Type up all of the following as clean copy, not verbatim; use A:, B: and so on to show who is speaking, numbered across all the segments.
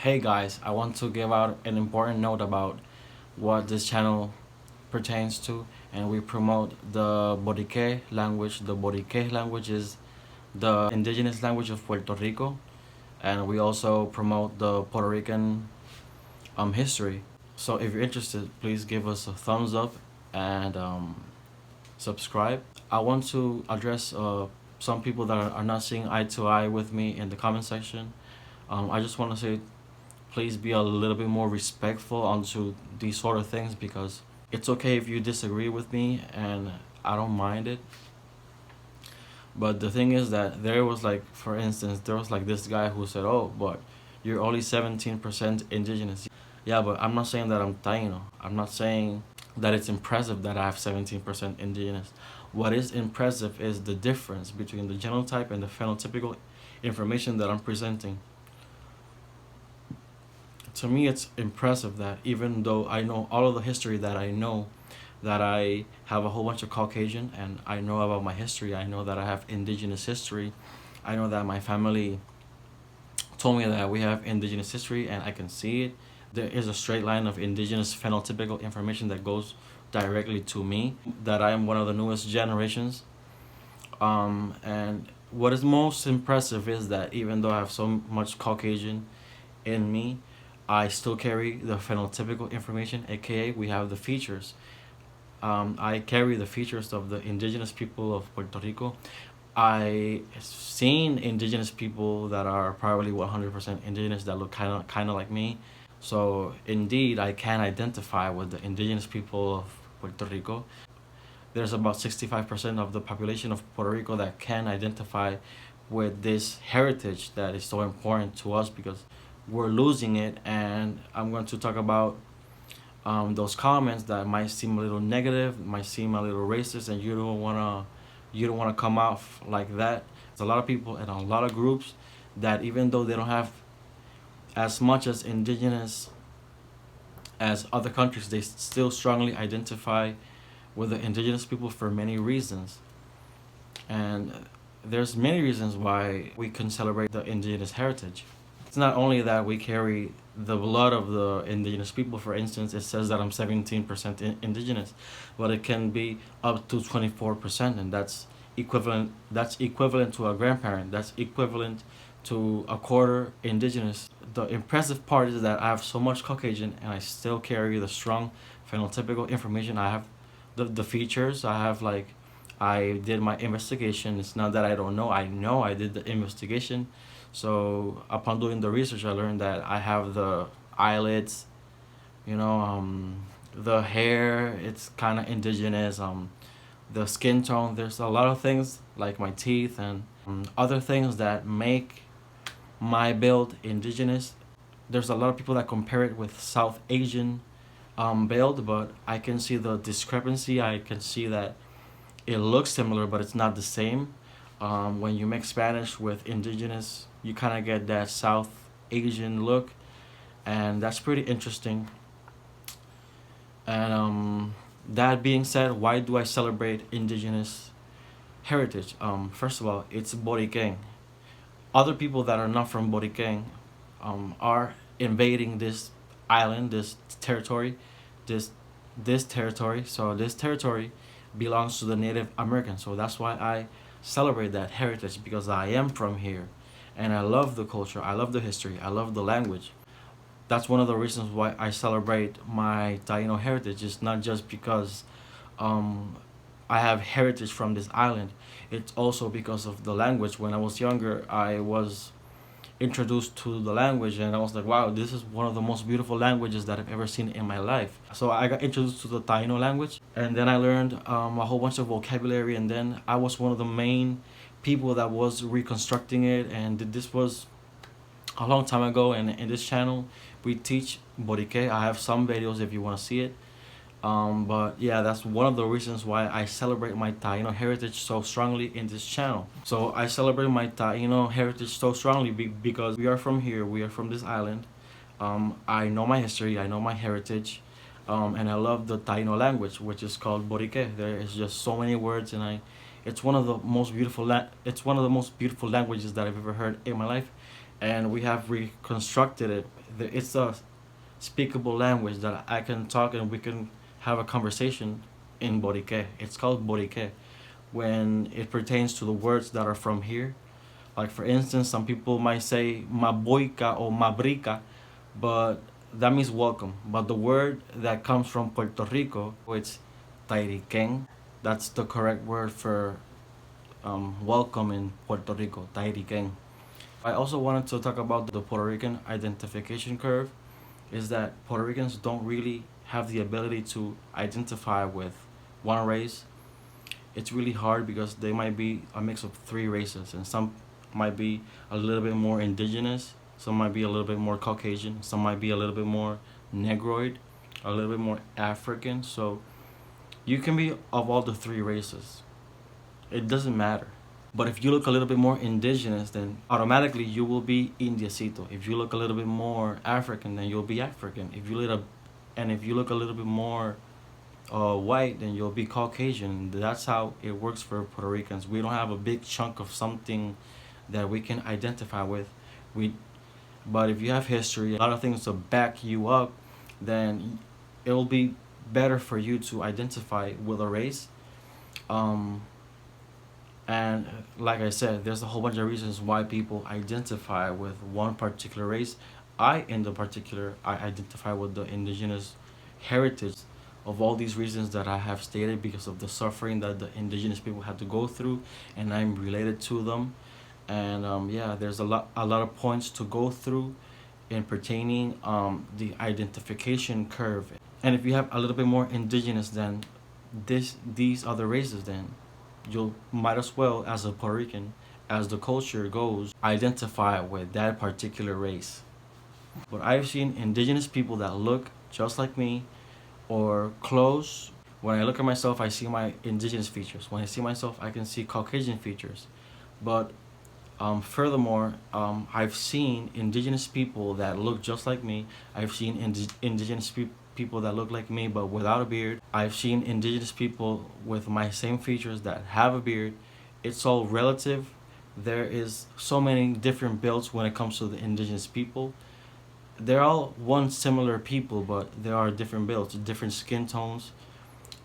A: Hey guys, I want to give out an important note about what this channel pertains to, and we promote the Borique language. The Borique language is the indigenous language of Puerto Rico, and we also promote the Puerto Rican history. So if you're interested, please give us a thumbs up and subscribe. I want to address some people that are not seeing eye to eye with me in the comment section. I just want to say please be a little bit more respectful onto these sort of things, because it's okay if you disagree with me and I don't mind it. But the thing is that there was, like, for instance, there was like this guy who said, "Oh, but you're only 17% indigenous." Yeah, but I'm not saying that I'm Taíno. I'm not saying that it's impressive that I have 17% indigenous. What is impressive is the difference between the genotype and the phenotypical information that I'm presenting. To me, it's impressive that even though I know all of the history that I know, that I have a whole bunch of Caucasian, and I know about my history, I know that I have indigenous history, I know that my family told me that we have indigenous history, and I can see it. There is a straight line of indigenous phenotypical information that goes directly to me, that I am one of the newest generations. And what is most impressive is that even though I have so much Caucasian in me, I still carry the phenotypical information, aka we have the features. I carry the features of the indigenous people of Puerto Rico. I seen indigenous people that are probably 100% indigenous that look kind of like me. So indeed, I can identify with the indigenous people of Puerto Rico. There's about 65% of the population of Puerto Rico that can identify with this heritage that is so important to us, because we're losing it. And I'm going to talk about those comments that might seem a little negative, might seem a little racist, and you don't wanna come off like that. There's a lot of people and a lot of groups that, even though they don't have as much as indigenous as other countries, they still strongly identify with the indigenous people for many reasons. And there's many reasons why we can celebrate the indigenous heritage. It's not only that we carry the blood of the indigenous people. For instance, it says that I'm 17% indigenous, but it can be up to 24%, and that's equivalent. That's equivalent to a grandparent. That's equivalent to a quarter indigenous. The impressive part is that I have so much Caucasian, and I still carry the strong phenotypical information. I have the features. I have, like, I did my investigation. It's not that I don't know. I know I did the investigation. So upon doing the research, I learned that I have the eyelids, the hair. It's kind of indigenous. The skin tone. There's a lot of things like my teeth and other things that make my build indigenous. There's a lot of people that compare it with South Asian build, but I can see the discrepancy. I can see that it looks similar, but it's not the same. When you mix Spanish with indigenous, you kind of get that South Asian look, and that's pretty interesting. And that being said, why do I celebrate indigenous heritage? First of all, it's Boriqueng. Other people that are not from Boriqueng are invading this island, this territory, this this territory. So this territory belongs to the Native Americans. So that's why I celebrate that heritage, because I am from here, and I love the culture. I love the history. I love the language. That's one of the reasons why I celebrate my Taíno heritage. It's not just because um, I have heritage from this island. It's also because of the language. When I was younger, I was introduced to the language, and I was like, wow, this is one of the most beautiful languages that I've ever seen in my life. So I got introduced to the Taino language, and then I learned a whole bunch of vocabulary, and then I was one of the main people that was reconstructing it. And this was a long time ago, and in this channel we teach Borique. I have some videos if you want to see it. But yeah, that's one of the reasons why I celebrate my Taino heritage so strongly in this channel. So I celebrate my Taino heritage so strongly because we are from here, we are from this island. I know my history, I know my heritage, and I love the Taino language, which is called Borique. There is just so many words, and it's one of the most beautiful languages that I've ever heard in my life, and we have reconstructed it. It's a speakable language that I can talk and we can have a conversation in Borique. It's called Borique when it pertains to the words that are from here. Like for instance, some people might say maboica or mabrica, but that means welcome. But the word that comes from Puerto Rico, it's tairiquén. That's the correct word for welcome in Puerto Rico, tairiquén. I also wanted to talk about the Puerto Rican identification curve. Is that Puerto Ricans don't really have the ability to identify with one race. It's really hard because they might be a mix of three races, and some might be a little bit more indigenous, some might be a little bit more Caucasian, some might be a little bit more Negroid, a little bit more African. So you can be of all the three races. It doesn't matter. But if you look a little bit more indigenous, then automatically you will be Indiecito. If you look a little bit more African, then you'll be African. If you look a little bit more white, then you'll be Caucasian. That's how it works for Puerto Ricans. We don't have a big chunk of something that we can identify with. We, but if you have history, a lot of things to back you up, then it'll be better for you to identify with a race. Um, and like I said, there's a whole bunch of reasons why people identify with one particular race. In the particular, I identify with the indigenous heritage of all these reasons that I have stated because of the suffering that the indigenous people had to go through, and I'm related to them. And yeah, there's a lot of points to go through in pertaining the identification curve. And if you have a little bit more indigenous than these other races, then you might as well, as a Puerto Rican, as the culture goes, identify with that particular race. But I've seen indigenous people that look just like me or close. When I look at myself, I see my indigenous features. When I see myself, I can see Caucasian features. But furthermore, I've seen indigenous people that look just like me. I've seen indigenous people that look like me but without a beard. I've seen indigenous people with my same features that have a beard. It's all relative. There is so many different builds when it comes to the indigenous people. They're all one similar people, but there are different builds, different skin tones,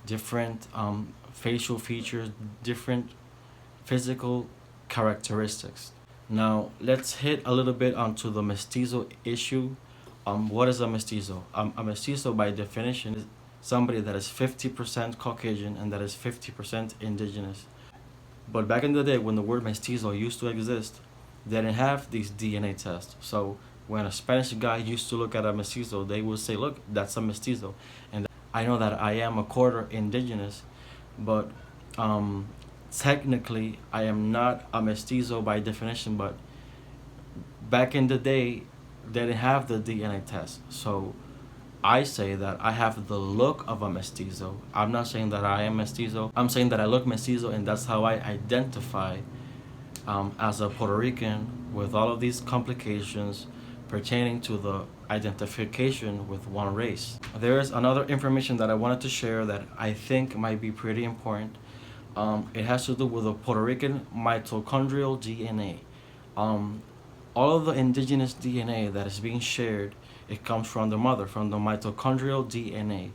A: different facial features, different physical characteristics. Now, let's hit a little bit onto the mestizo issue. What is a mestizo? A mestizo, by definition, is somebody that is 50% Caucasian and that is 50% indigenous. But back in the day, when the word mestizo used to exist, they didn't have these DNA tests. So when a Spanish guy used to look at a mestizo, they would say, look, that's a mestizo. And I know that I am a quarter indigenous, but technically I am not a mestizo by definition. But back in the day, they didn't have the DNA test. So I say that I have the look of a mestizo. I'm not saying that I am mestizo. I'm saying that I look mestizo, and that's how I identify as a Puerto Rican with all of these complications pertaining to the identification with one race. There is another information that I wanted to share that I think might be pretty important. It has to do with the Puerto Rican mitochondrial DNA. All of the indigenous DNA that is being shared, it comes from the mother, from the mitochondrial DNA.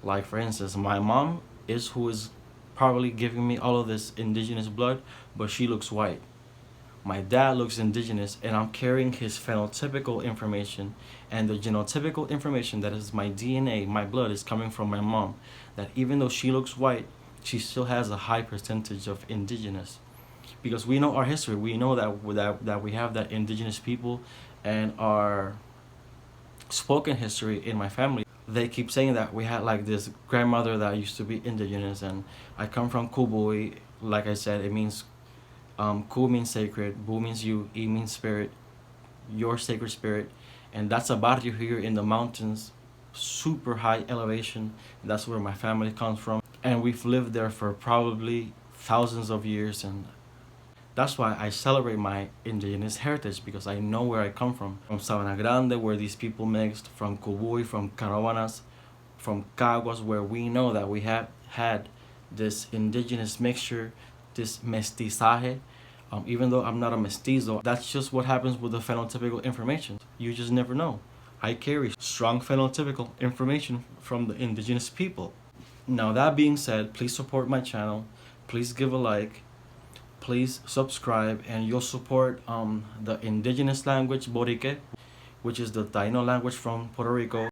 A: Like for instance, my mom is who is probably giving me all of this indigenous blood, but she looks white. My dad looks indigenous, and I'm carrying his phenotypical information, and the genotypical information that is my DNA, my blood, is coming from my mom. That even though she looks white, she still has a high percentage of indigenous. Because we know our history, we know that we have that indigenous people, and our spoken history in my family. They keep saying that we had like this grandmother that used to be indigenous, and I come from Kubui. Like I said, it means Ku means sacred, Bu means you, E means spirit, your sacred spirit, and that's a barrio here in the mountains, super high elevation. That's where my family comes from, and we've lived there for probably thousands of years, and that's why I celebrate my indigenous heritage, because I know where I come from Sabana Grande, where these people mixed, from Cubuy, from Caravanas, from Caguas, where we know that we have had this indigenous mixture, this mestizaje. Even though I'm not a mestizo, that's just what happens with the phenotypical information. You just never know. I carry strong phenotypical information from the indigenous people. Now that being said, please support my channel. Please give a like. Please subscribe, and you'll support the indigenous language Borique, which is the Taíno language from Puerto Rico.